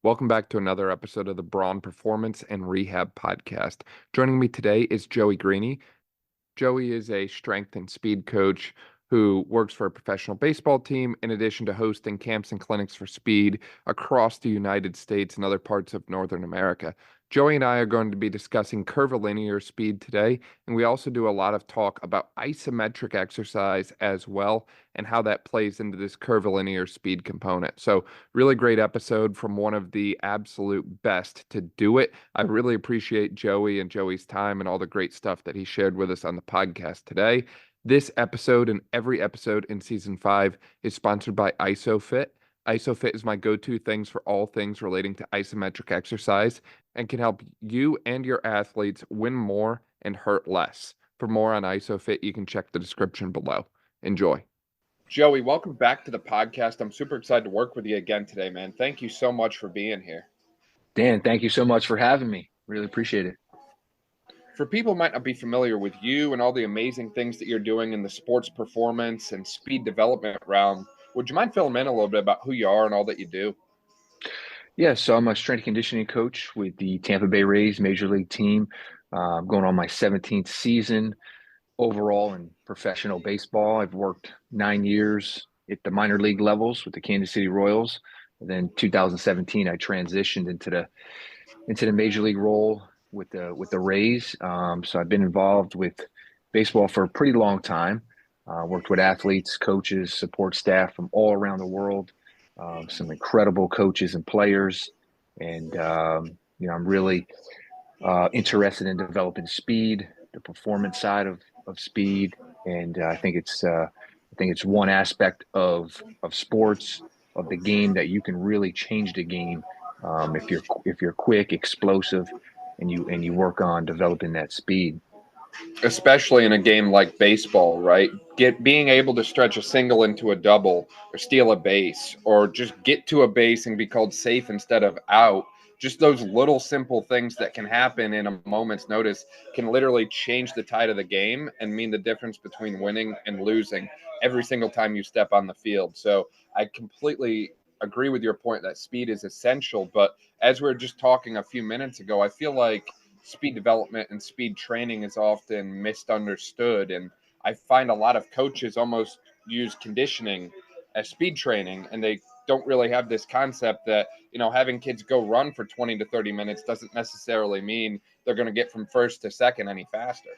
Welcome back to another episode of the Braun Performance and Rehab Podcast. Joining me today is Joey Greany. Joey is a strength and speed coach who works for a professional baseball team in addition to hosting camps and clinics for speed across the United States and other parts of Northern America. Joey and I are going to be discussing curvilinear speed today, and we also do a lot of talk about isometric exercise as well and how that plays into this curvilinear speed component. So, really great episode from one of the absolute best to do it. I really appreciate Joey and Joey's time and all the great stuff that he shared with us on the podcast today. This episode and every episode in season 5 is sponsored by Isophit. Isophit is my go-to things for all things relating to isometric exercise and can help you and your athletes win more and hurt less. For more on Isophit, you can check the description below. Enjoy. Joey, welcome back to the podcast. I'm super excited to work with you again today, man. Thank you so much for being here. Dan, thank you so much for having me. Really appreciate it. For people who might not be familiar with you and all the amazing things that you're doing in the sports performance and speed development realm, would you mind filling in a little bit about who you are and all that you do? Yeah, so I'm a strength and conditioning coach with the Tampa Bay Rays Major League team. I'm going on my 17th season overall in professional baseball. I've worked 9 years at the minor league levels with the Kansas City Royals. And then 2017, I transitioned into the major league role with the Rays. So I've been involved with baseball for a pretty long time. Worked with athletes, coaches, support staff from all around the world. Some incredible coaches and players, and I'm really interested in developing speed, the performance side of speed, and I think it's one aspect of sports, of the game, that you can really change the game if you're quick, explosive, and you work on developing that speed. Especially in a game like baseball, right? Being able to stretch a single into a double or steal a base or just get to a base and be called safe instead of out. Just those little simple things that can happen in a moment's notice can literally change the tide of the game and mean the difference between winning and losing every single time you step on the field. So I completely agree with your point that speed is essential. But as we were just talking a few minutes ago, I feel like speed development and speed training is often misunderstood. And I find a lot of coaches almost use conditioning as speed training, and they don't really have this concept that, having kids go run for 20 to 30 minutes doesn't necessarily mean they're going to get from first to second any faster.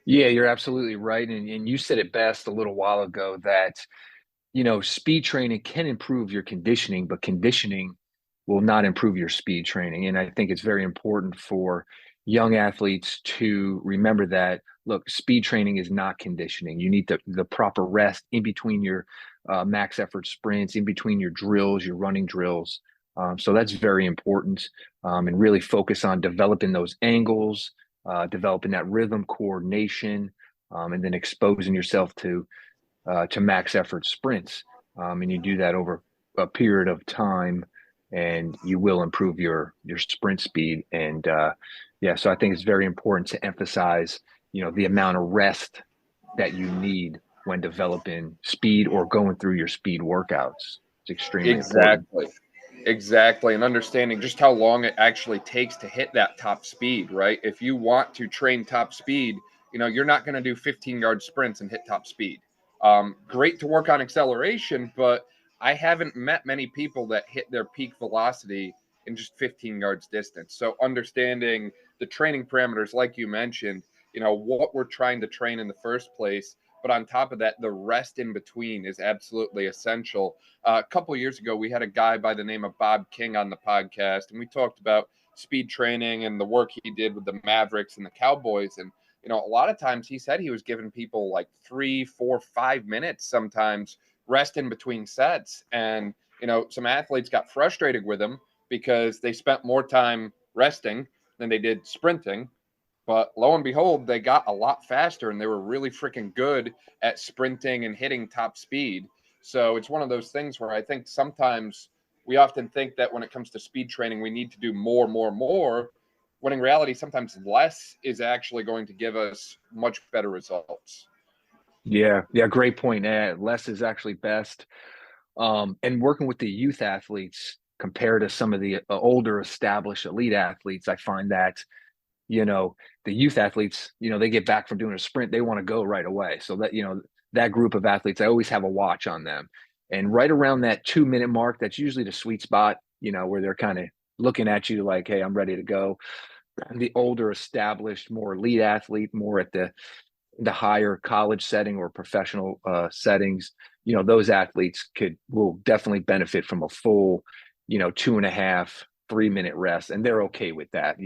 Yeah, you're absolutely right. And you said it best a little while ago that, speed training can improve your conditioning, but conditioning will not improve your speed training. And I think it's very important for young athletes to remember that, look, speed training is not conditioning. You need the proper rest in between your max effort sprints, in between your drills, your running drills. So that's very important, and really focus on developing those angles, developing that rhythm coordination, and then exposing yourself to max effort sprints. And you do that over a period of time, and you will improve your sprint speed. And so I think it's very important to emphasize, the amount of rest that you need when developing speed or going through your speed workouts. It's extremely important. Exactly. And understanding just how long it actually takes to hit that top speed, right? If you want to train top speed, you're not going to do 15-yard sprints and hit top speed. Great to work on acceleration, but I haven't met many people that hit their peak velocity in just 15 yards distance. So understanding the training parameters, like you mentioned, what we're trying to train in the first place. But on top of that, the rest in between is absolutely essential. A couple of years ago, we had a guy by the name of Bob King on the podcast, and we talked about speed training and the work he did with the Mavericks and the Cowboys. And, a lot of times he said he was giving people like 3, 4, 5 minutes sometimes rest in between sets. And, some athletes got frustrated with him because they spent more time resting than they did sprinting. But lo and behold, they got a lot faster and they were really freaking good at sprinting and hitting top speed. So it's one of those things where I think sometimes we often think that when it comes to speed training, we need to do more, when in reality, sometimes less is actually going to give us much better results. Yeah, great point. Less is actually best. And working with the youth athletes compared to some of the older established elite athletes, I find that, the youth athletes, they get back from doing a sprint, they want to go right away. So that, that group of athletes, I always have a watch on them. And right around that 2-minute mark, that's usually the sweet spot, where they're kind of looking at you like, hey, I'm ready to go. The older established, more elite athlete, more at the higher college setting or professional settings, those athletes will definitely benefit from a full, 2.5, 3-minute rest, and they're okay with that.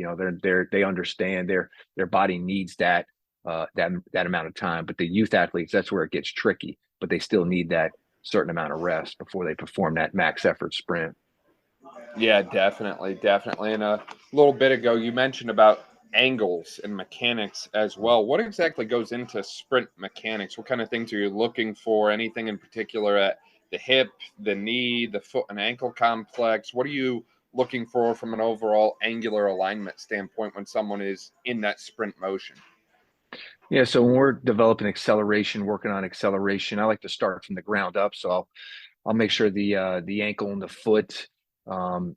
They understand their body needs that amount of time. But the youth athletes, that's where it gets tricky. But they still need that certain amount of rest before they perform that max effort sprint. Yeah, definitely. And a little bit ago, you mentioned about angles and mechanics as well. What exactly goes into sprint mechanics? What kind of things are you looking for? Anything in particular at the hip, the knee, the foot and ankle complex? What are you looking for from an overall angular alignment standpoint when someone is in that sprint motion? Yeah, so when we're developing acceleration, working on acceleration, I like to start from the ground up. So I'll make sure the ankle and the foot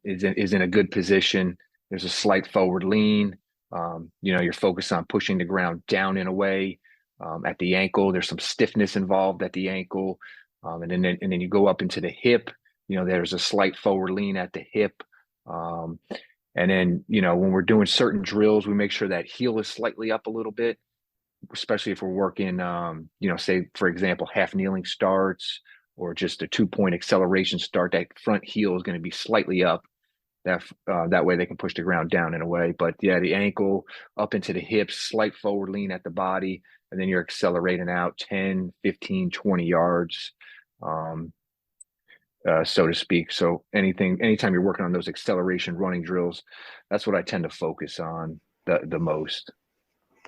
is in a good position. There's a slight forward lean. You're focused on pushing the ground down in a way. At the ankle, there's some stiffness involved at the ankle, and then you go up into the hip. There's a slight forward lean at the hip. And then when we're doing certain drills, we make sure that heel is slightly up a little bit, especially if we're working, say, for example, half kneeling starts or just a 2-point acceleration start. That front heel is going to be slightly up. That way they can push the ground down in a way. But yeah, the ankle up into the hips, slight forward lean at the body, and then you're accelerating out 10, 15, 20 yards, so to speak. So anytime you're working on those acceleration running drills, that's what I tend to focus on the most.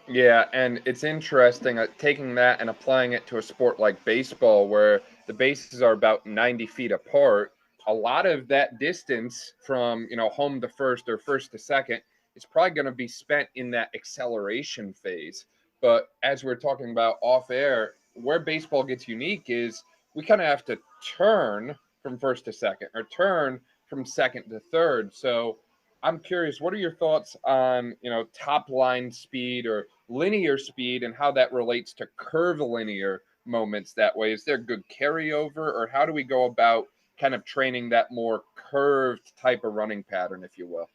Yeah, and it's interesting taking that and applying it to a sport like baseball, where the bases are about 90 feet apart. A lot of that distance from home to first or first to second is probably going to be spent in that acceleration phase. But as we're talking about off air, where baseball gets unique is we kind of have to turn from first to second or turn from second to third. So I'm curious, what are your thoughts on, top line speed or linear speed and how that relates to curvilinear moments that way? Is there good carryover, or how do we go about kind of training that more curved type of running pattern, if you will?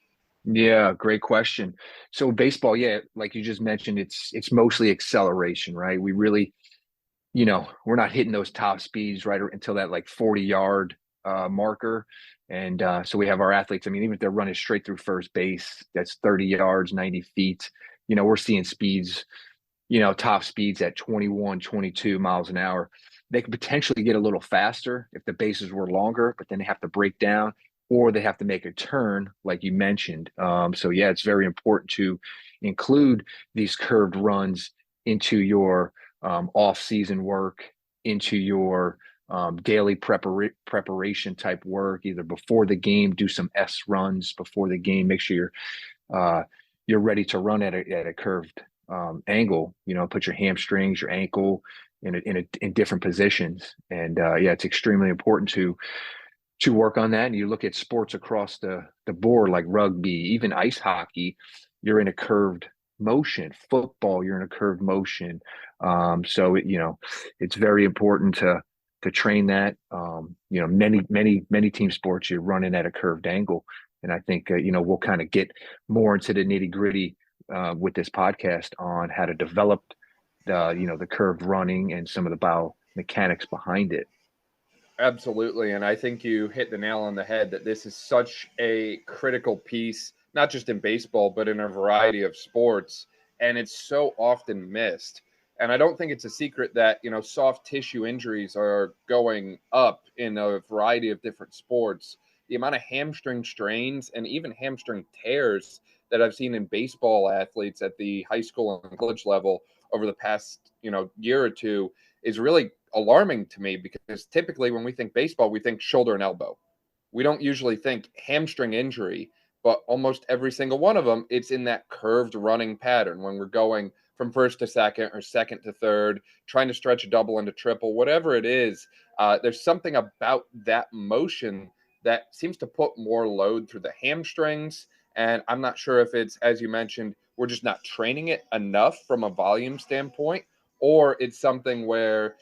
Yeah, great question. So baseball, yeah, like you just mentioned, it's mostly acceleration, right? We really, we're not hitting those top speeds right until that like 40-yard marker. And so we have our athletes. I mean, even if they're running straight through first base, that's 30 yards, 90 feet. We're seeing speeds, top speeds at 21, 22 miles an hour. They could potentially get a little faster if the bases were longer, but then they have to break down or they have to make a turn, like you mentioned. So yeah, it's very important to include these curved runs into your off-season work, into your daily preparation type work, either before the game, do some S runs before the game, make sure you're ready to run at a curved angle. Put your hamstrings, your ankle in different positions, and yeah, it's extremely important to work on that. And you look at sports across the board, like rugby, even ice hockey, you're in a curved motion. Football, you're in a curved motion. So it's very important to train that. Many team sports, you're running at a curved angle, and I think we'll kind of get more into the nitty gritty with this podcast on how to develop the curved running and some of the biomechanics behind it. Absolutely. And I think you hit the nail on the head that this is such a critical piece, not just in baseball, but in a variety of sports. And it's so often missed. And I don't think it's a secret that, soft tissue injuries are going up in a variety of different sports. The amount of hamstring strains and even hamstring tears that I've seen in baseball athletes at the high school and college level over the past, year or two is really alarming to me, because typically when we think baseball, we think shoulder and elbow. We don't usually think hamstring injury, but almost every single one of them, it's in that curved running pattern when we're going from first to second or second to third, trying to stretch a double into triple, whatever it is. There's something about that motion that seems to put more load through the hamstrings. And I'm not sure if it's, as you mentioned, we're just not training it enough from a volume standpoint, or it's something where,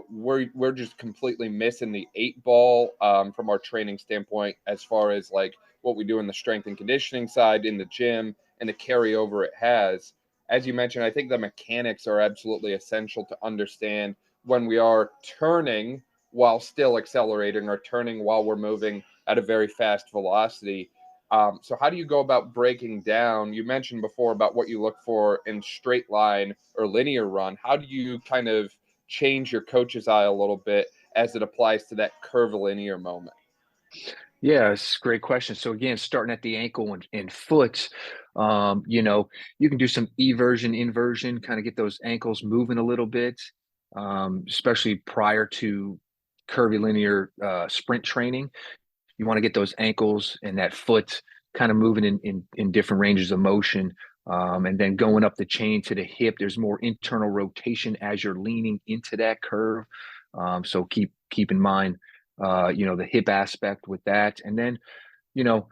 we're just completely missing the eight ball from our training standpoint, as far as like what we do in the strength and conditioning side in the gym and the carryover it has. As you mentioned, I think the mechanics are absolutely essential to understand when we are turning while still accelerating, or turning while we're moving at a very fast velocity. So how do you go about breaking down? You mentioned before about what you look for in straight line or linear run. How do you kind of change your coach's eye a little bit as it applies to that curvilinear moment? Yeah, it's a great question. So again, starting at the ankle and foot, you can do some eversion, inversion, kind of get those ankles moving a little bit, especially prior to curvilinear sprint training. You want to get those ankles and that foot kind of moving in different ranges of motion. And then going up the chain to the hip, there's more internal rotation as you're leaning into that curve. So keep in mind, the hip aspect with that. And then, you know,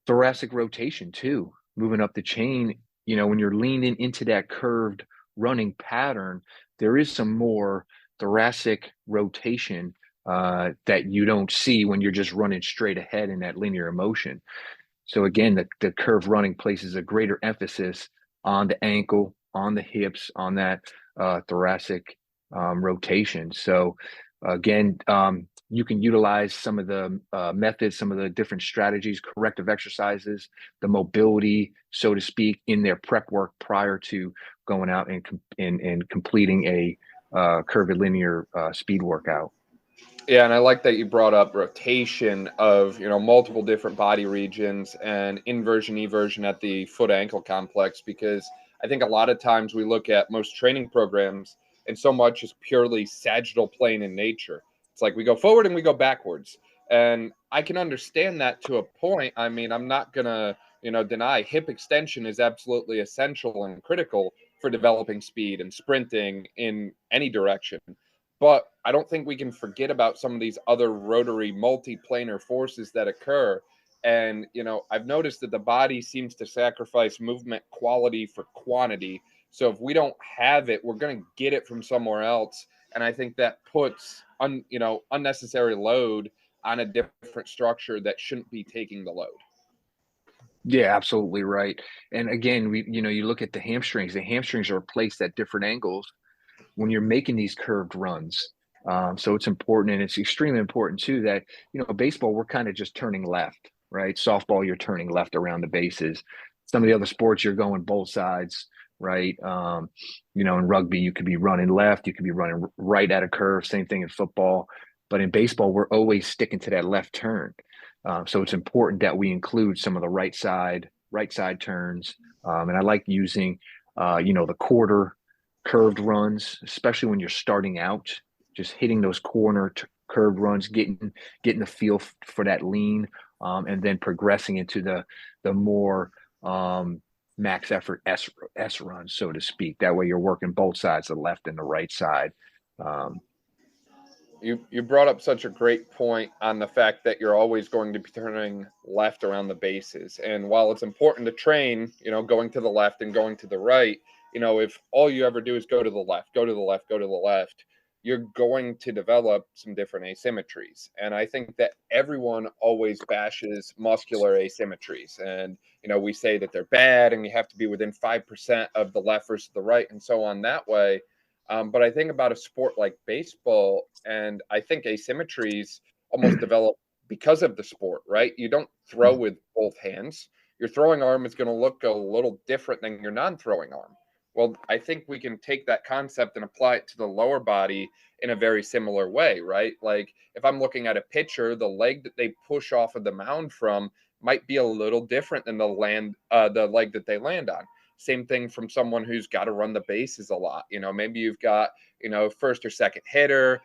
thoracic rotation too, moving up the chain. When you're leaning into that curved running pattern, there is some more thoracic rotation that you don't see when you're just running straight ahead in that linear motion. So again, the curve running places a greater emphasis on the ankle, on the hips, on that thoracic rotation. So again, you can utilize some of the methods, some of the different strategies, corrective exercises, the mobility, so to speak, in their prep work prior to going out and completing a curvilinear speed workout. Yeah, and I like that you brought up rotation of, multiple different body regions and inversion, eversion at the foot ankle complex, because I think a lot of times we look at most training programs and so much is purely sagittal plane in nature. It's like we go forward and we go backwards. And I can understand that to a point. I mean, I'm not going to, deny hip extension is absolutely essential and critical for developing speed and sprinting in any direction. But I don't think we can forget about some of these other rotary multiplanar forces that occur. And, I've noticed that the body seems to sacrifice movement quality for quantity. So if we don't have it, we're going to get it from somewhere else. And I think that puts, unnecessary load on a different structure that shouldn't be taking the load. Yeah, absolutely right. And again, you look at the hamstrings. The hamstrings are placed at different angles when you're making these curved runs. So it's important, and it's extremely important too that, baseball, we're kind of just turning left, right? Softball, you're turning left around the bases. Some of the other sports, you're going both sides, right? In rugby, you could be running left, you could be running right at a curve, same thing in football. But in baseball, we're always sticking to that left turn. So it's important that we include some of the right side turns. And I like using, the quarter curved runs, especially when you're starting out, just hitting those curved runs, getting the feel for that lean, and then progressing into the more max effort S runs, so to speak. That way you're working both sides, the left and the right side. You brought up such a great point on the fact that you're always going to be turning left around the bases. And while it's important to train, going to the left and going to the right, if all you ever do is go to the left, go to the left, go to the left, you're going to develop some different asymmetries. And I think that everyone always bashes muscular asymmetries. And, we say that they're bad and you have to be within 5% of the left versus the right and so on that way. But I think about a sport like baseball, and I think asymmetries almost develop because of the sport, right? You don't throw with both hands. Your throwing arm is going to look a little different than your non-throwing arm. Well, I think we can take that concept and apply it to the lower body in a very similar way, right? Like if I'm looking at a pitcher, the leg that they push off of the mound from might be a little different than the leg that they land on. Same thing from someone who's got to run the bases a lot. Maybe you've got, first or second hitter,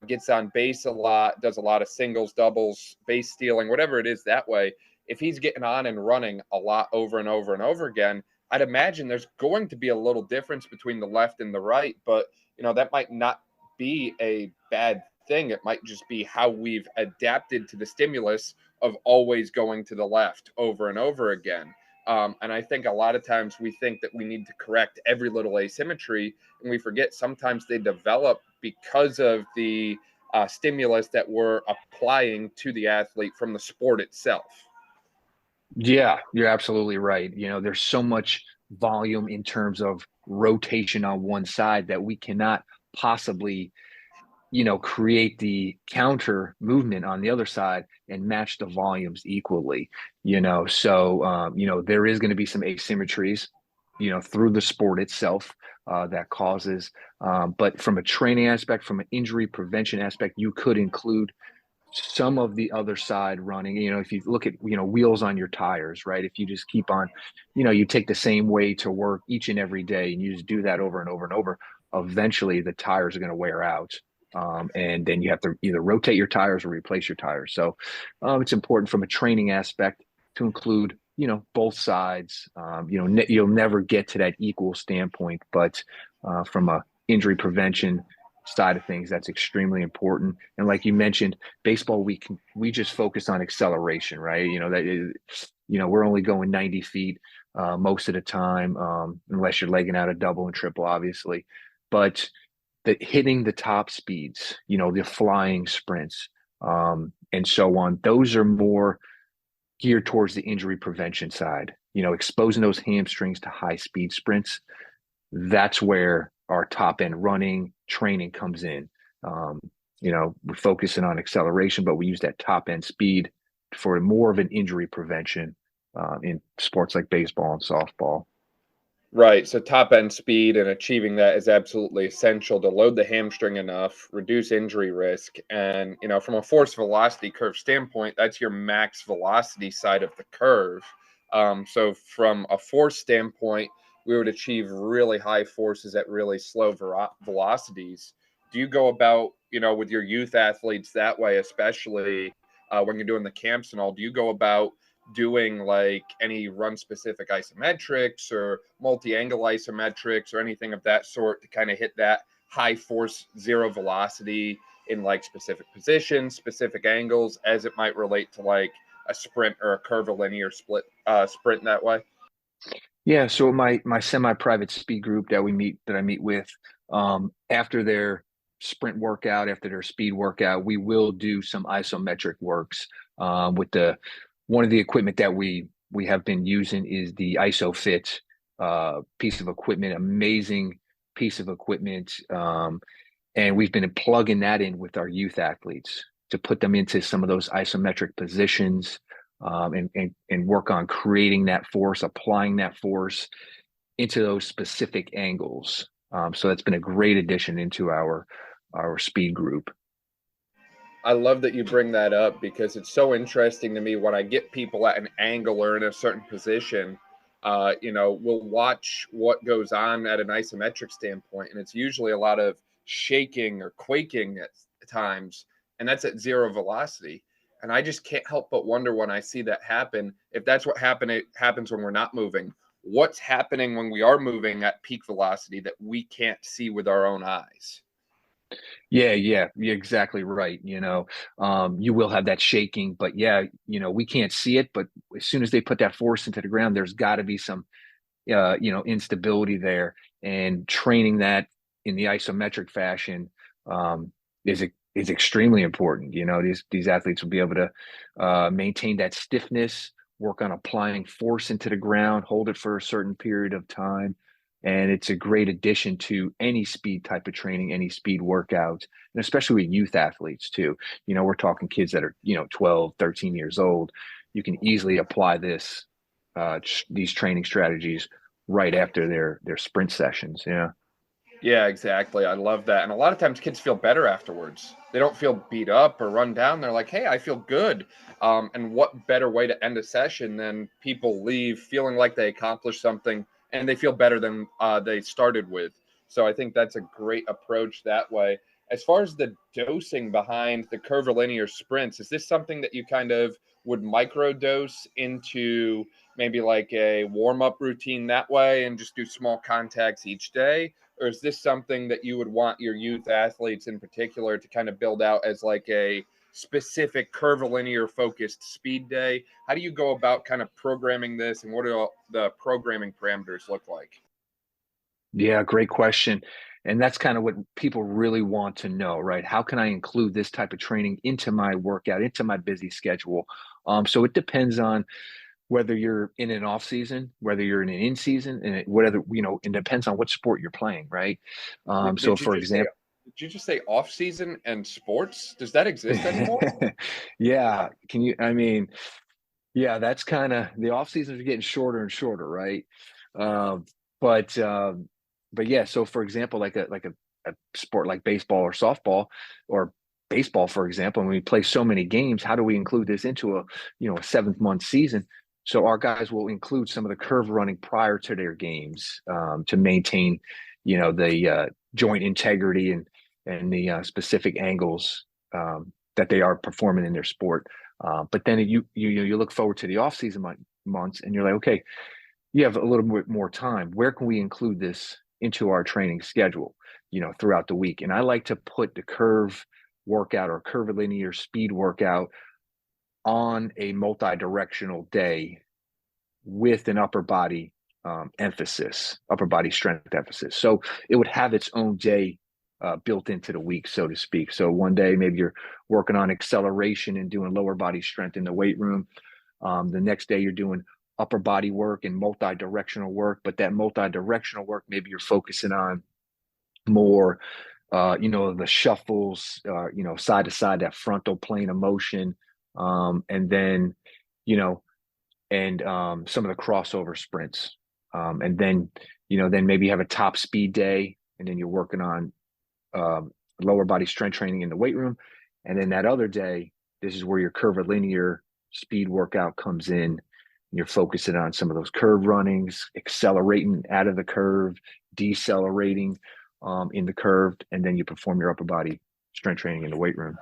gets on base a lot, does a lot of singles, doubles, base stealing, whatever it is that way. If he's getting on and running a lot over and over and over again, I'd imagine there's going to be a little difference between the left and the right, but, that might not be a bad thing. It might just be how we've adapted to the stimulus of always going to the left over and over again. And I think a lot of times we think that we need to correct every little asymmetry, and we forget sometimes they develop because of the stimulus that we're applying to the athlete from the sport itself. Yeah, you're absolutely right. There's so much volume in terms of rotation on one side that we cannot possibly, create the counter movement on the other side and match the volumes equally, So, there is going to be some asymmetries, through the sport itself that causes. But from a training aspect, from an injury prevention aspect, you could include some of the other side running. If you look at, wheels on your tires, right? If you just keep on, you take the same way to work each and every day and you just do that over and over and over, eventually the tires are going to wear out. And then you have to either rotate your tires or replace your tires. So it's important from a training aspect to include, both sides. You'll never get to that equal standpoint, but from a injury prevention side of things, that's extremely important. And like you mentioned, baseball, we just focus on acceleration, right? That is, we're only going 90 feet most of the time, unless you're legging out a double and triple, obviously. But hitting the top speeds, the flying sprints, and so on, those are more geared towards the injury prevention side. Exposing those hamstrings to high speed sprints, that's where our top end running training comes in. We're focusing on acceleration, but we use that top end speed for more of an injury prevention in sports like baseball and softball. Right. So top end speed and achieving that is absolutely essential to load the hamstring enough, reduce injury risk. And, from a force velocity curve standpoint, that's your max velocity side of the curve. So from a force standpoint, we would achieve really high forces at really slow velocities. Do you go about, with your youth athletes that way, especially when you're doing the camps and all, do you go about doing like any run specific isometrics or multi-angle isometrics or anything of that sort to kind of hit that high force zero velocity in like specific positions, specific angles, as it might relate to like a sprint or a curvilinear sprint that way? Yeah, so my semi-private speed group that I meet with, after their sprint workout, after their speed workout, we will do some isometric works with one of the equipment that we have been using is the Isophit piece of equipment, amazing piece of equipment. And we've been plugging that in with our youth athletes to put them into some of those isometric positions, and work on creating that force, applying that force into those specific angles. So that's been a great addition into our speed group. I love that you bring that up because it's so interesting to me when I get people at an angle or in a certain position. We'll watch what goes on at an isometric standpoint, and it's usually a lot of shaking or quaking at times, and that's at zero velocity. And I just can't help but wonder when I see that happen, if that's what happens when we're not moving. What's happening when we are moving at peak velocity that we can't see with our own eyes? Yeah, you're exactly right. You will have that shaking, but yeah, we can't see it. But as soon as they put that force into the ground, there's got to be some, instability there. And training that in the isometric fashion is extremely important. These athletes will be able to maintain that stiffness, work on applying force into the ground, hold it for a certain period of time. And it's a great addition to any speed type of training, any speed workout, and especially with youth athletes too. We're talking kids that are, 12, 13 years old. You can easily apply these training strategies right after their sprint sessions. Yeah. Yeah, exactly. I love that. And a lot of times kids feel better afterwards. They don't feel beat up or run down. They're like, hey, I feel good. And what better way to end a session than people leave feeling like they accomplished something and they feel better than they started with. So I think that's a great approach that way. As far as the dosing behind the curvilinear sprints, is this something that you kind of would microdose into maybe like a warm-up routine that way and just do small contacts each day? Or is this something that you would want your youth athletes in particular to kind of build out as like a specific curvilinear focused speed day? How do you go about kind of programming this, and what do the programming parameters look like? Yeah, great question. And that's kind of what people really want to know, right? How can I include this type of training into my workout, into my busy schedule? So it depends on whether you're in an off season, whether you're in an in season, and whether, it depends on what sport you're playing, right? So Did you for just say example, off season and sports? Does that exist anymore? yeah, I mean, yeah, that's kind of the off seasons are getting shorter and shorter, right? Um, but yeah, so for example, a sport like baseball or softball or baseball, for example, when we play so many games, how do we include this into a 7th month season? So our guys will include some of the curve running prior to their games to maintain, the joint integrity and the specific angles that they are performing in their sport. But then you look forward to the off season months, and you're like, okay, you have a little bit more time. Where can we include this into our training schedule, throughout the week? And I like to put the curve workout or curvilinear speed workout on a multi-directional day with an upper body upper body strength emphasis. So it would have its own day built into the week, so to speak. So one day maybe you're working on acceleration and doing lower body strength in the weight room. The next day you're doing upper body work and multi-directional work, but that multi-directional work, maybe you're focusing on more, the shuffles, side to side, that frontal plane of motion, and then, you know, and some of the crossover sprints, and then maybe you have a top speed day, and then you're working on lower body strength training in the weight room, and then that other day, this is where your curvilinear speed workout comes in. You're focusing on some of those curve runnings, accelerating out of the curve, decelerating in the curve, and then you perform your upper body strength training in the weight room.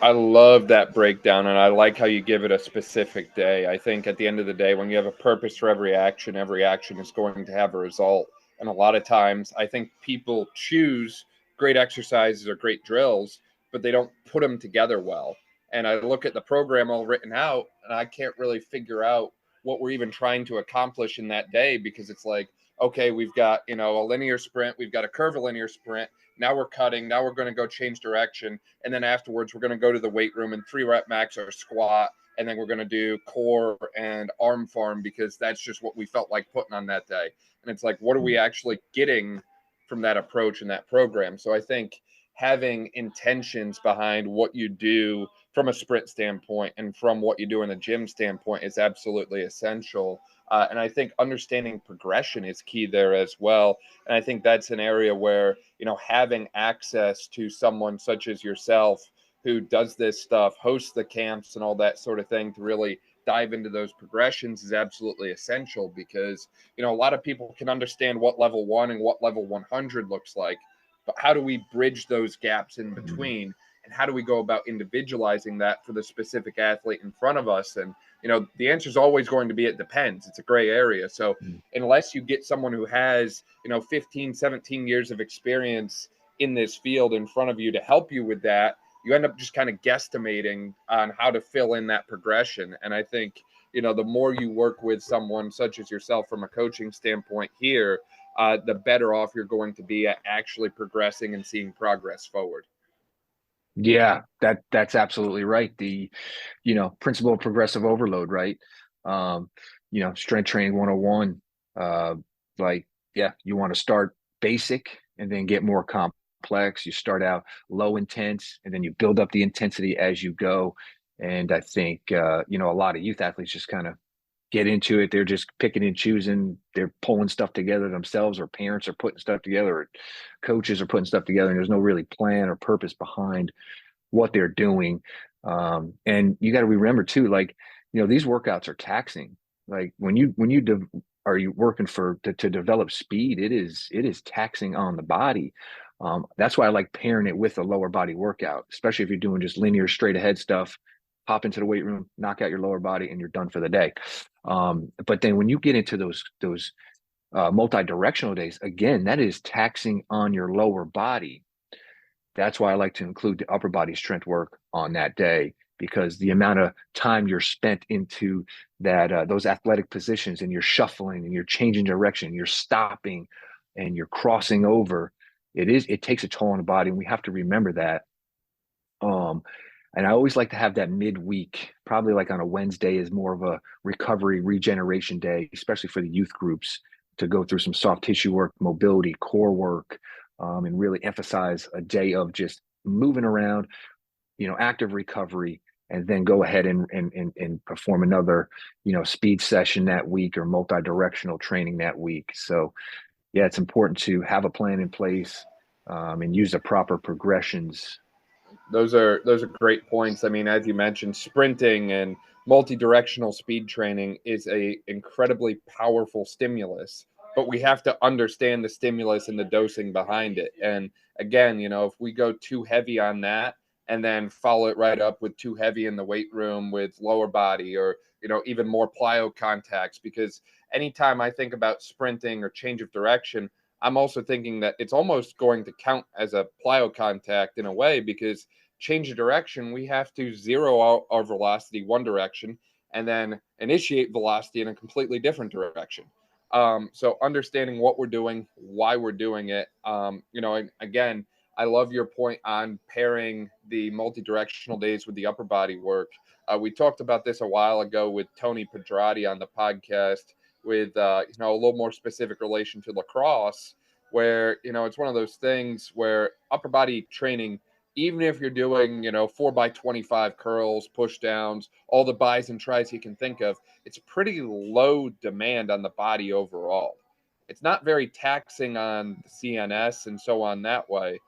I love that breakdown, and I like how you give it a specific day. I think at the end of the day, when you have a purpose for every action is going to have a result. And a lot of times, I think people choose great exercises or great drills, but they don't put them together well. And I look at the program all written out, and I can't really figure out what we're even trying to accomplish in that day, because it's like, okay, we've got, a linear sprint, we've got a curvilinear sprint. Now we're cutting. Now we're going to go change direction. And then afterwards, we're going to go to the weight room and 3-rep max our squat. And then we're going to do core and arm farm, because that's just what we felt like putting on that day. And it's like, what are we actually getting from that approach and that program? So I think having intentions behind what you do from a sprint standpoint and from what you do in a gym standpoint is absolutely essential. And I think understanding progression is key there as well. And I think that's an area where, having access to someone such as yourself who does this stuff, hosts the camps and all that sort of thing to really dive into those progressions is absolutely essential, because, a lot of people can understand what level 1 and what level 100 looks like, but how do we bridge those gaps in between? And how do we go about individualizing that for the specific athlete in front of us? And, the answer is always going to be, it depends. It's a gray area. So unless you get someone who has, 15, 17 years of experience in this field in front of you to help you with that, you end up just kind of guesstimating on how to fill in that progression. And I think, the more you work with someone such as yourself from a coaching standpoint here, the better off you're going to be at actually progressing and seeing progress forward. Yeah, that's absolutely right. The, principle of progressive overload, right? Strength training 101, you want to start basic and then get more complex. You start out low intense and then you build up the intensity as you go. And I think, a lot of youth athletes just kind of get into it. They're just picking and choosing. They're pulling stuff together themselves, or parents are putting stuff together, or coaches are putting stuff together, and there's no really plan or purpose behind what they're doing. And you got to remember too, these workouts are taxing. Like when you are you working to develop speed, it is taxing on the body. That's why I like pairing it with a lower body workout, especially if you're doing just linear straight ahead stuff. hop into the weight room, knock out your lower body, and you're done for the day. But then when you get into those multi-directional days, again, that is taxing on your lower body. That's why I like to include the upper body strength work on that day, because the amount of time you're spent into that those athletic positions, and you're shuffling and you're changing direction, you're stopping and you're crossing over, it takes a toll on the body, and we have to remember that. And I always like to have that midweek, probably like on a Wednesday, is more of a recovery regeneration day, especially for the youth groups, to go through some soft tissue work, mobility, core work, and really emphasize a day of just moving around, active recovery, and then go ahead and perform another, speed session that week, or multi-directional training that week. So yeah, it's important to have a plan in place, and use the proper progressions. Those are great points. I mean, as you mentioned, sprinting and multi-directional speed training is a incredibly powerful stimulus, but we have to understand the stimulus and the dosing behind it. And again, if we go too heavy on that and then follow it right up with too heavy in the weight room with lower body, or even more plyo contacts, because anytime I think about sprinting or change of direction, I'm also thinking that it's almost going to count as a plyo contact in a way, because change of direction, we have to zero out our velocity one direction and then initiate velocity in a completely different direction. So understanding what we're doing, why we're doing it, and again, I love your point on pairing the multi-directional days with the upper body work. We talked about this a while ago with Tony Pedrati on the podcast, with a little more specific relation to lacrosse, where it's one of those things where upper body training, even if you're doing 4x25 curls, push downs, all the bis and tries you can think of, it's pretty low demand on the body overall. It's not very taxing on the CNS and so on that way.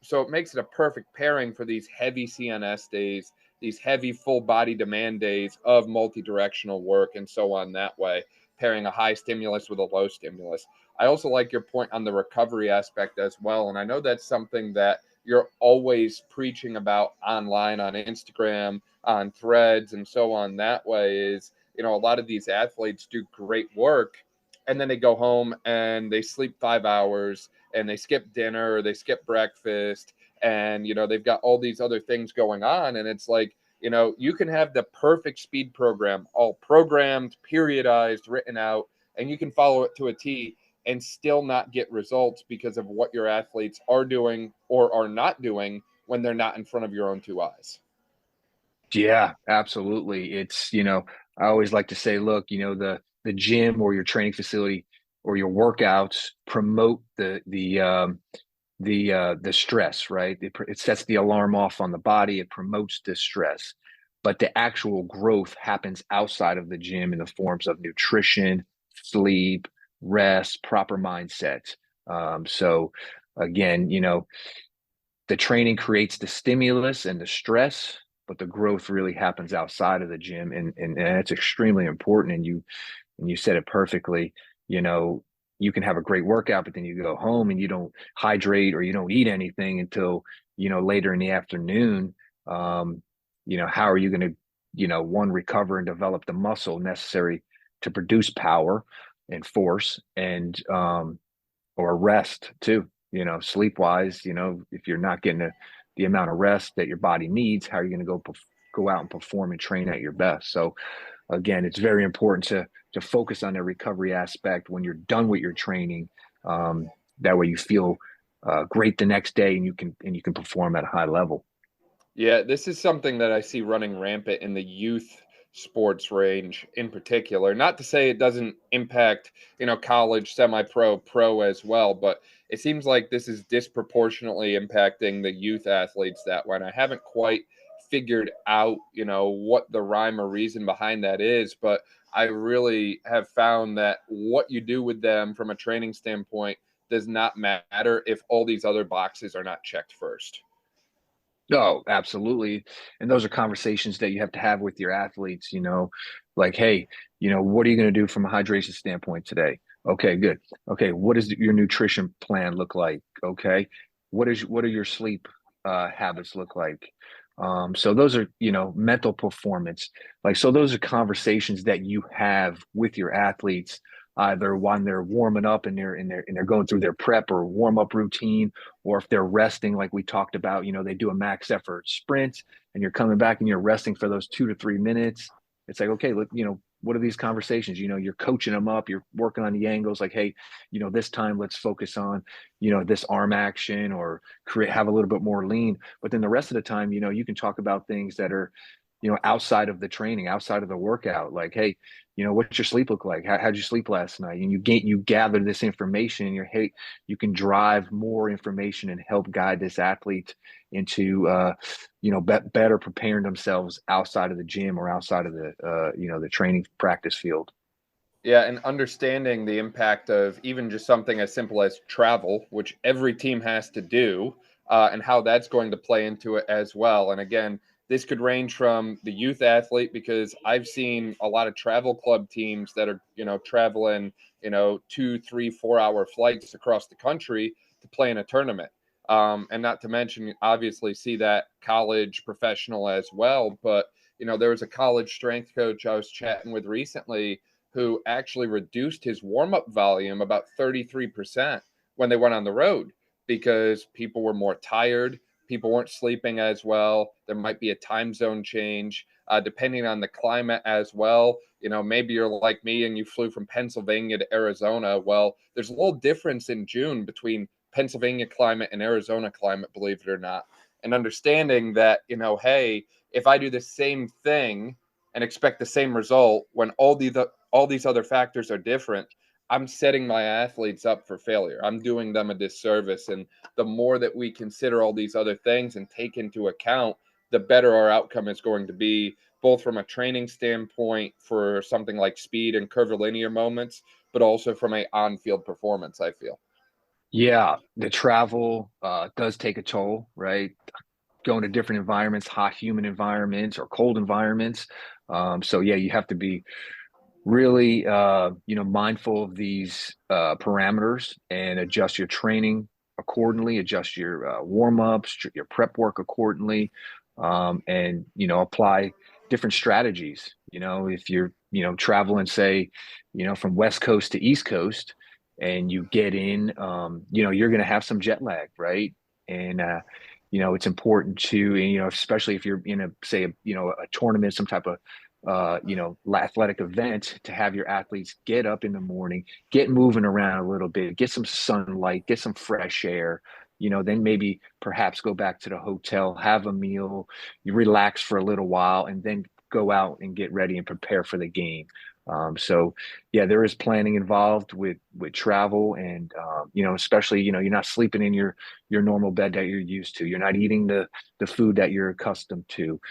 So it makes it a perfect pairing for these heavy CNS days, these heavy full body demand days of multi-directional work and so on that way, pairing a high stimulus with a low stimulus. I also like your point on the recovery aspect as well. And I know that's something that you're always preaching about online, on Instagram, on Threads, and so on that way, is, a lot of these athletes do great work and then they go home and they sleep 5 hours and they skip dinner or they skip breakfast, and they've got all these other things going on, and it's like, you can have the perfect speed program, all programmed, periodized, written out, and you can follow it to a T and still not get results because of what your athletes are doing or are not doing when they're not in front of your own two eyes. Yeah, absolutely. It's, I always like to say, look, the gym or your training facility or your workouts promote the stress, right? It sets the alarm off on the body. It promotes the stress, but the actual growth happens outside of the gym in the forms of nutrition, sleep, rest, proper mindset. So again, the training creates the stimulus and the stress, but the growth really happens outside of the gym, and that's extremely important. And you said it perfectly. You can have a great workout, but then you go home and you don't hydrate or you don't eat anything until later in the afternoon. How are you going to one, recover and develop the muscle necessary to produce power and force, and or rest too? Sleep wise, if you're not getting the amount of rest that your body needs, how are you going to go out and perform and train at your best? So again, it's very important to focus on the recovery aspect when you're done with your training. That way you feel great the next day, and you can perform at a high level. Yeah, this is something that I see running rampant in the youth sports range in particular. Not to say it doesn't impact, college, semi-pro, pro as well, but it seems like this is disproportionately impacting the youth athletes that way. And I haven't quite figured out, what the rhyme or reason behind that is, but I really have found that what you do with them from a training standpoint does not matter if all these other boxes are not checked first. Oh, absolutely. And those are conversations that you have to have with your athletes, like, hey, what are you going to do from a hydration standpoint today? Okay, good. Okay, what does your nutrition plan look like? Okay, what are your sleep habits look like? So those are, mental performance. Like, so those are conversations that you have with your athletes, either when they're warming up and they're going through their prep or warm up routine, or if they're resting, like we talked about, they do a max effort sprint and you're coming back and you're resting for those 2 to 3 minutes. It's like, okay, look, what are these conversations? You're coaching them up, you're working on the angles, like, hey, this time let's focus on, this arm action, or have a little bit more lean. But then the rest of the time, you can talk about things that are, outside of the training, outside of the workout. Like, hey, what's your sleep look like? How'd you sleep last night? And you gather this information, and you can drive more information and help guide this athlete into, better preparing themselves outside of the gym or outside of the training practice field. Yeah, and understanding the impact of even just something as simple as travel, which every team has to do, and how that's going to play into it as well. And again, this could range from the youth athlete, because I've seen a lot of travel club teams that are, traveling, 2, 3, 4 hour flights across the country to play in a tournament. And not to mention, obviously, see that college professional as well. But, there was a college strength coach I was chatting with recently who actually reduced his warm-up volume about 33% when they went on the road, because people were more tired, people weren't sleeping as well. There might be a time zone change, depending on the climate as well. Maybe you're like me and you flew from Pennsylvania to Arizona. Well, there's a little difference in June between Pennsylvania climate and Arizona climate, believe it or not. And understanding that, hey, if I do the same thing and expect the same result when all these other factors are different, I'm setting my athletes up for failure. I'm doing them a disservice. And the more that we consider all these other things and take into account, the better our outcome is going to be, both from a training standpoint for something like speed and curvilinear moments, but also from a on-field performance, I feel. Yeah, the travel does take a toll, right? Going to different environments, hot, humid environments or cold environments. So yeah, you have to be really, mindful of these parameters and adjust your training accordingly, adjust your warm-ups, your prep work accordingly, and, apply different strategies. If you're, traveling, say, from West Coast to East Coast, and you get in, you're going to have some jet lag, right? And, it's important to, especially if you're in a tournament, some type of athletic event, to have your athletes get up in the morning, get moving around a little bit, get some sunlight, get some fresh air, then maybe perhaps go back to the hotel, have a meal, you relax for a little while, and then go out and get ready and prepare for the game. So yeah, there is planning involved with travel, and especially, you're not sleeping in your normal bed that you're used to. You're not eating the food that you're accustomed to.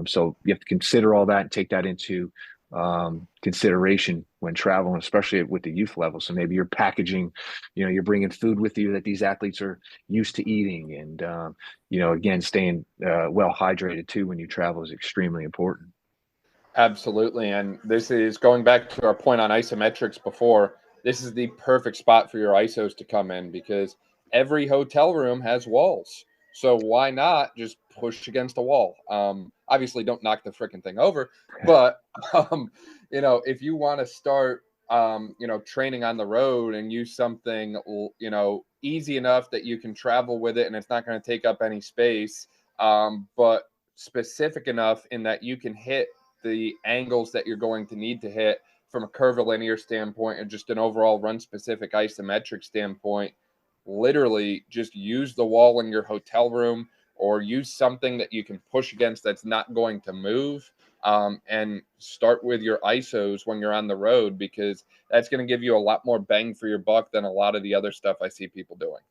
So you have to consider all that and take that into consideration when traveling, especially with the youth level. So maybe you're packaging, you're bringing food with you that these athletes are used to eating, and again, staying well hydrated too when you travel is extremely important. Absolutely. And this is going back to our point on isometrics before. This is the perfect spot for your ISOs to come in, because every hotel room has walls. So why not just push against a wall? Obviously, don't knock the freaking thing over. But, if you want to start, training on the road and use something, easy enough that you can travel with it and it's not going to take up any space, but specific enough in that you can hit the angles that you're going to need to hit from a curvilinear standpoint and just an overall run specific isometric standpoint. Literally just use the wall in your hotel room, or use something that you can push against that's not going to move, and start with your ISOs when you're on the road, because that's going to give you a lot more bang for your buck than a lot of the other stuff I see people doing.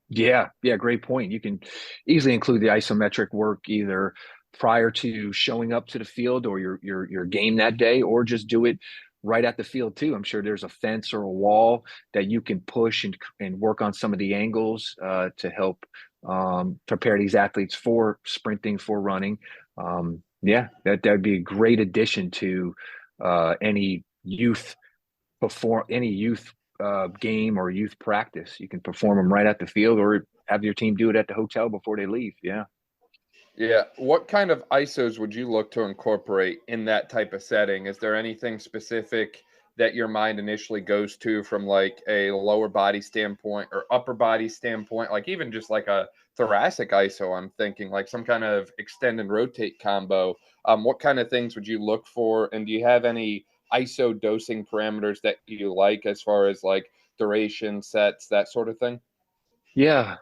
Yeah, great point. You can easily include the isometric work either prior to showing up to the field or your game that day, or just do it right at the field too. I'm sure there's a fence or a wall that you can push and work on some of the angles to help prepare these athletes for sprinting, for running. Yeah, that'd be a great addition to any youth game or youth practice. You can perform them right at the field, or have your team do it at the hotel before they leave. Yeah. Yeah. What kind of ISOs would you look to incorporate in that type of setting? Is there anything specific that your mind initially goes to from like a lower body standpoint or upper body standpoint? Like even just like a thoracic ISO, I'm thinking like some kind of extend and rotate combo. What kind of things would you look for? And do you have any ISO dosing parameters that you like as far as like duration, sets, that sort of thing? Yeah.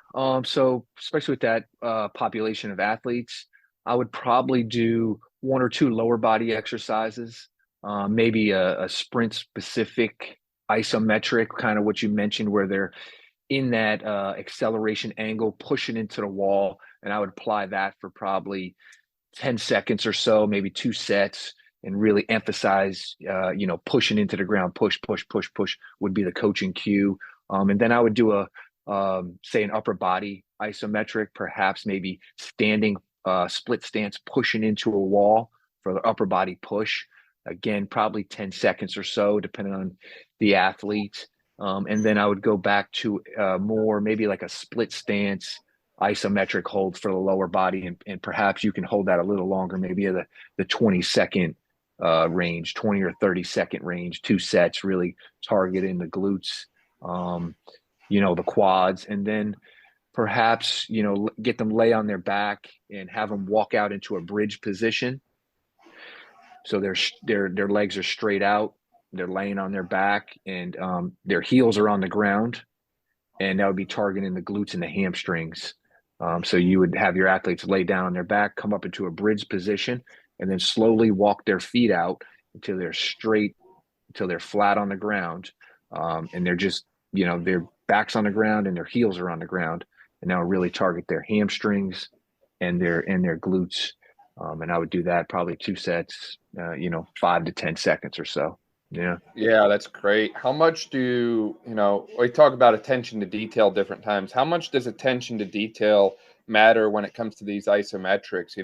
So especially with that population of athletes, I would probably do one or two lower body exercises, maybe a sprint specific isometric, kind of what you mentioned, where they're in that acceleration angle, pushing into the wall. And I would apply that for probably 10 seconds or so, maybe two sets, and really emphasize, pushing into the ground, push, push, push, push would be the coaching cue. And then I would do say an upper body isometric, perhaps maybe standing split stance, pushing into a wall for the upper body push. Again, probably 10 seconds or so, depending on the athlete. And then I would go back to more maybe like a split stance isometric hold for the lower body, and perhaps you can hold that a little longer, maybe the 20-second range, 20 or 30-second range, two sets, really targeting the glutes, the quads, and then perhaps get them lay on their back and have them walk out into a bridge position, so their legs are straight out, they're laying on their back, and their heels are on the ground, and that would be targeting the glutes and the hamstrings. So you would have your athletes lay down on their back, come up into a bridge position, and then slowly walk their feet out until they're straight, until they're flat on the ground. And they're just, their backs on the ground and their heels are on the ground. And now really target their hamstrings and their glutes. And I would do that probably two sets, 5 to 10 seconds or so. Yeah. Yeah, that's great. How much we talk about attention to detail different times. How much does attention to detail matter when it comes to these isometrics?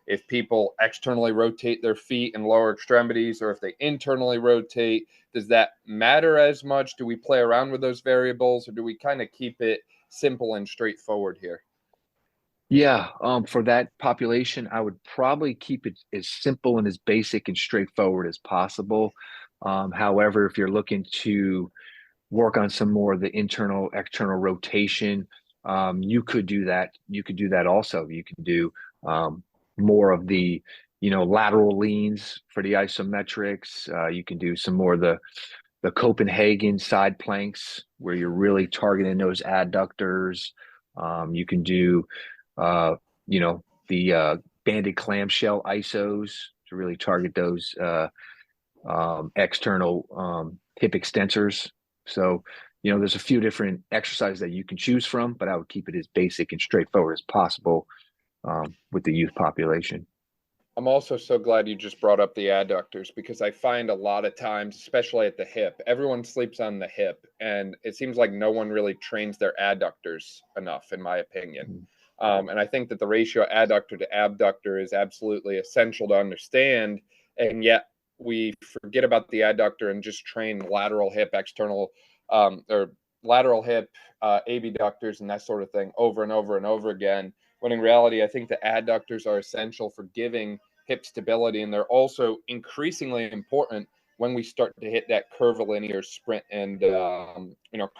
If people externally rotate their feet and lower extremities, or if they internally rotate, does that matter as much? Do we play around with those variables, or do we kind of keep it simple and straightforward here? Yeah, for that population, I would probably keep it as simple and as basic and straightforward as possible. However, if you're looking to work on some more of the internal, external rotation, you could do that. You could do that also. You can do more of the, lateral leans for the isometrics. You can do some more of the Copenhagen side planks where you're really targeting those adductors. You can do, the banded clamshell isos to really target those external hip extensors. So, there's a few different exercises that you can choose from, but I would keep it as basic and straightforward as possible with the youth population. I'm also so glad you just brought up the adductors, because I find a lot of times, especially at the hip, everyone sleeps on the hip, and it seems like no one really trains their adductors enough, in my opinion. And I think that the ratio adductor to abductor is absolutely essential to understand, and yet we forget about the adductor and just train lateral hip external or lateral hip abductors and that sort of thing over and over and over again. When in reality, I think the adductors are essential for giving hip stability, and they're also increasingly important when we start to hit that curvilinear sprint and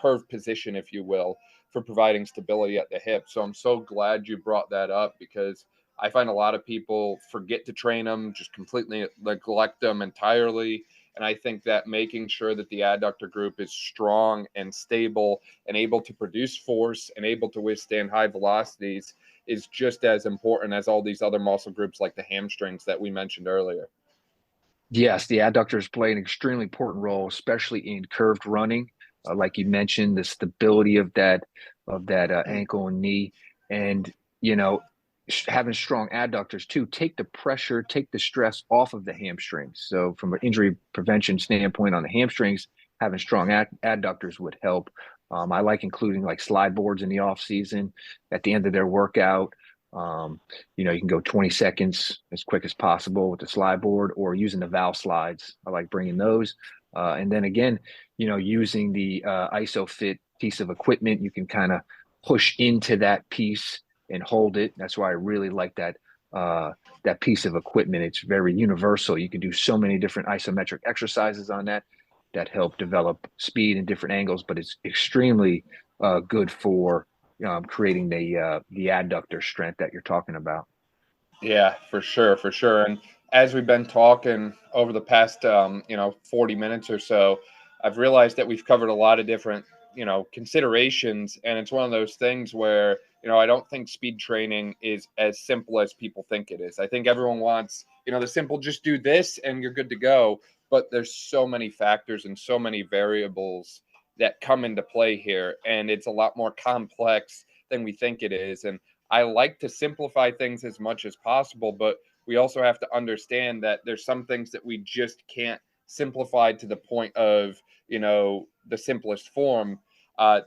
curve position, if you will, for providing stability at the hip. So I'm so glad you brought that up, because I find a lot of people forget to train them, just completely neglect them entirely. And I think that making sure that the adductor group is strong and stable and able to produce force and able to withstand high velocities is just as important as all these other muscle groups like the hamstrings that we mentioned earlier. Yes, the adductors play an extremely important role, especially in curved running. Like you mentioned, the stability of that ankle and knee, and having strong adductors too, take the pressure, take the stress off of the hamstrings. So from an injury prevention standpoint on the hamstrings, having strong adductors would help. I like including like slide boards in the off season at the end of their workout. You can go 20 seconds as quick as possible with the slide board, or using the valve slides. I like bringing those. And then again, using the Isophit piece of equipment, you can kind of push into that piece and hold it. That's why I really like that that piece of equipment. It's very universal. You can do so many different isometric exercises on that help develop speed in different angles, but it's extremely good for creating the adductor strength that you're talking about. Yeah, for sure, for sure. And as we've been talking over the past, 40 minutes or so, I've realized that we've covered a lot of different, considerations. And it's one of those things where, I don't think speed training is as simple as people think it is. I think everyone wants, the simple, just do this and you're good to go. But there's so many factors and so many variables that come into play here. And it's a lot more complex than we think it is. And I like to simplify things as much as possible, but we also have to understand that there's some things that we just can't simplify to the point of, the simplest form.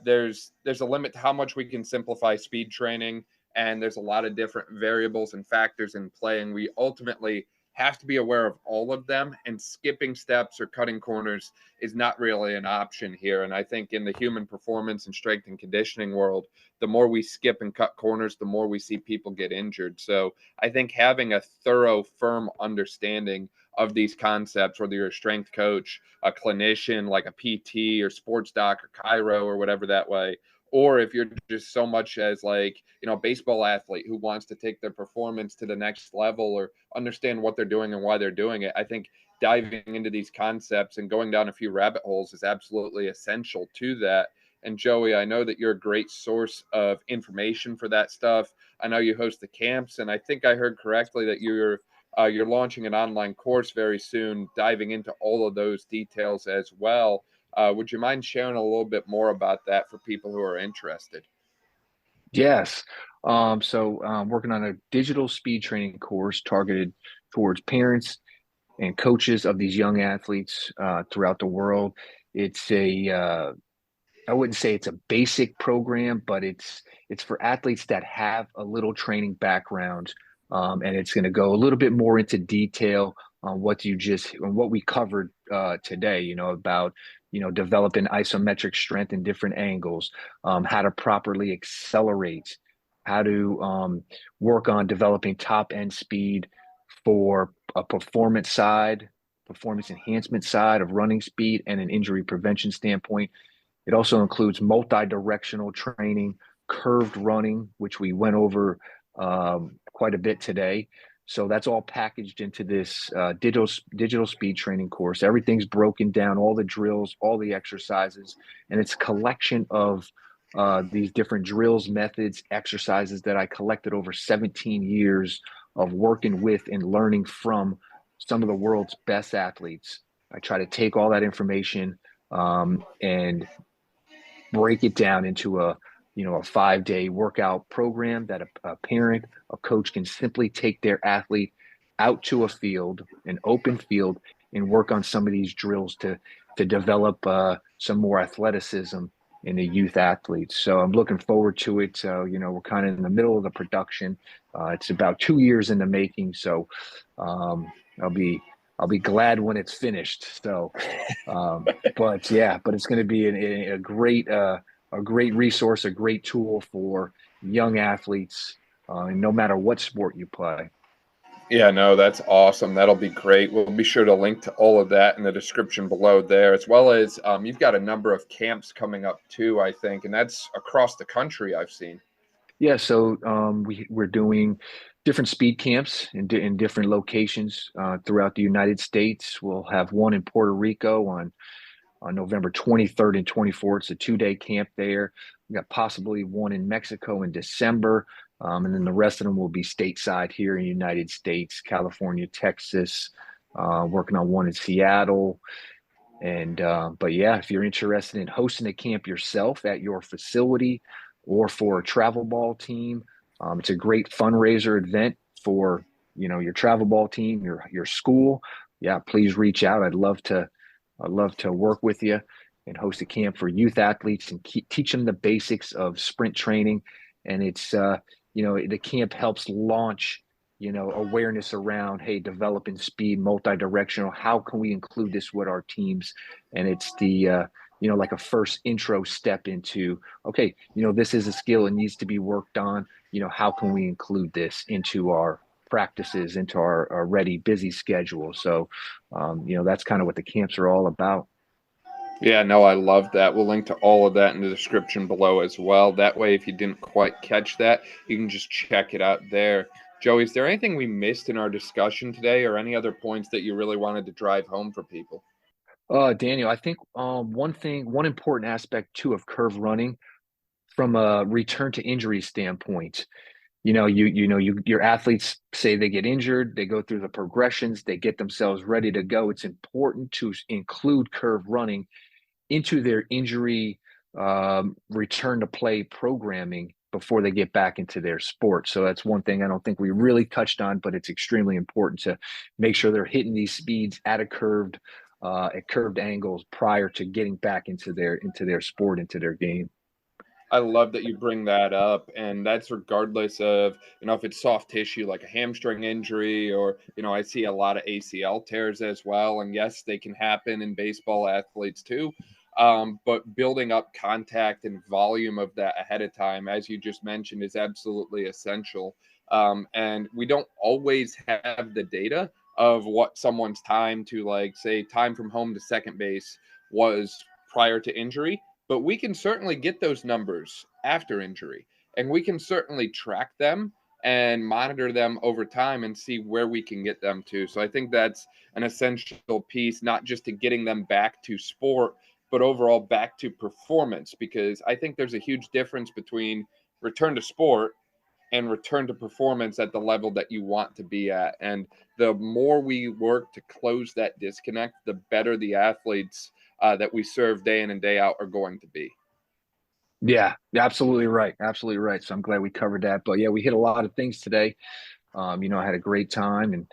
There's a limit to how much we can simplify speed training, and there's a lot of different variables and factors in play, and we ultimately have to be aware of all of them, and skipping steps or cutting corners is not really an option here. And I think in the human performance and strength and conditioning world, the more we skip and cut corners, the more we see people get injured. So I think having a thorough, firm understanding of these concepts, whether you're a strength coach, a clinician like a PT or sports doc or chiro or whatever that way, or if you're just so much as like, baseball athlete who wants to take their performance to the next level or understand what they're doing and why they're doing it, I think diving into these concepts and going down a few rabbit holes is absolutely essential to that. And Joey, I know that you're a great source of information for that stuff. I know you host the camps, and I think I heard correctly that you're launching an online course very soon, diving into all of those details as well. Would you mind sharing a little bit more about that for people who are interested? Yes. Working on a digital speed training course targeted towards parents and coaches of these young athletes throughout the world. It's I wouldn't say it's a basic program, but it's for athletes that have a little training background, and it's going to go a little bit more into detail on what we covered today. About developing isometric strength in different angles, how to properly accelerate, how to work on developing top end speed for a performance enhancement side of running speed, and an injury prevention standpoint. It also includes multi-directional training, curved running, which we went over quite a bit today. So that's all packaged into this digital speed training course. Everything's broken down, all the drills, all the exercises, and it's a collection of these different drills, methods, exercises that I collected over 17 years of working with and learning from some of the world's best athletes. I try to take all that information and break it down into a 5-day workout program that a parent, a coach can simply take their athlete out to a field, an open field, and work on some of these drills to develop some more athleticism in the youth athletes. So I'm looking forward to it. We're kind of in the middle of the production. It's about 2 years in the making. So I'll be glad when it's finished. So, but it's going to be a great resource, a great tool for young athletes, no matter what sport you play. Yeah, no, that's awesome. That'll be great. We'll be sure to link to all of that in the description below there, as well as you've got a number of camps coming up too, I think, and that's across the country I've seen. Yeah, so we're doing different speed camps in different locations throughout the United States. We'll have one in Puerto Rico on November 23rd and 24th. It's a 2-day camp there. We got possibly one in Mexico in December. And then the rest of them will be stateside here in the United States, California, Texas, working on one in Seattle. But yeah, if you're interested in hosting a camp yourself at your facility or for a travel ball team, it's a great fundraiser event for, your travel ball team, your school. Yeah, please reach out. I'd love to work with you and host a camp for youth athletes and teach them the basics of sprint training. And it's, the camp helps launch, awareness around, hey, developing speed, multi-directional. How can we include this with our teams? And it's the, like a first intro step into, okay, this is a skill. It needs to be worked on. How can we include this into our practices into our already busy schedule. So, that's kind of what the camps are all about. Yeah, no, I love that. We'll link to all of that in the description below as well. That way, if you didn't quite catch that, you can just check it out there. Joey, is there anything we missed in our discussion today or any other points that you really wanted to drive home for people? Daniel, I think one important aspect too of curve running from a return to injury standpoint. Your athletes say they get injured, they go through the progressions, they get themselves ready to go. It's important to include curve running into their injury return to play programming before they get back into their sport. So that's one thing I don't think we really touched on, but it's extremely important to make sure they're hitting these speeds at curved angles prior to getting back into their sport, into their game. I love that you bring that up, and that's regardless of, if it's soft tissue like a hamstring injury or, I see a lot of ACL tears as well. And yes, they can happen in baseball athletes too. But building up contact and volume of that ahead of time, as you just mentioned, is absolutely essential. And we don't always have the data of what someone's time to, like, say, time from home to second base was prior to injury, but we can certainly get those numbers after injury, and we can certainly track them and monitor them over time and see where we can get them to. So I think that's an essential piece, not just to getting them back to sport, but overall back to performance, because I think there's a huge difference between return to sport and return to performance at the level that you want to be at. And the more we work to close that disconnect, the better the athletes that we serve day in and day out are going to be. Yeah, absolutely right. Absolutely right. So I'm glad we covered that. But yeah, we hit a lot of things today. I had a great time, and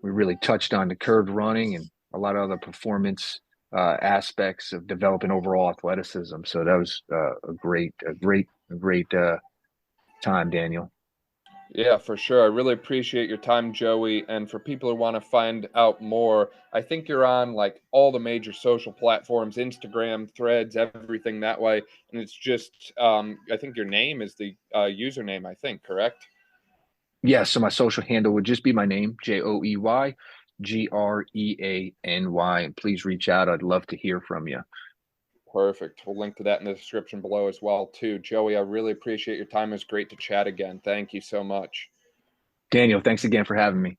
we really touched on the curved running and a lot of other performance aspects of developing overall athleticism. So that was a great time, Daniel. Yeah, for sure. I really appreciate your time, Joey. And for people who want to find out more, I think you're on like all the major social platforms, Instagram, Threads, everything that way. And it's just, I think your name is the username, I think, correct? Yeah, so my social handle would just be my name, JoeyGreany. And please reach out. I'd love to hear from you. Perfect. We'll link to that in the description below as well, too. Joey, I really appreciate your time. It was great to chat again. Thank you so much. Daniel, thanks again for having me.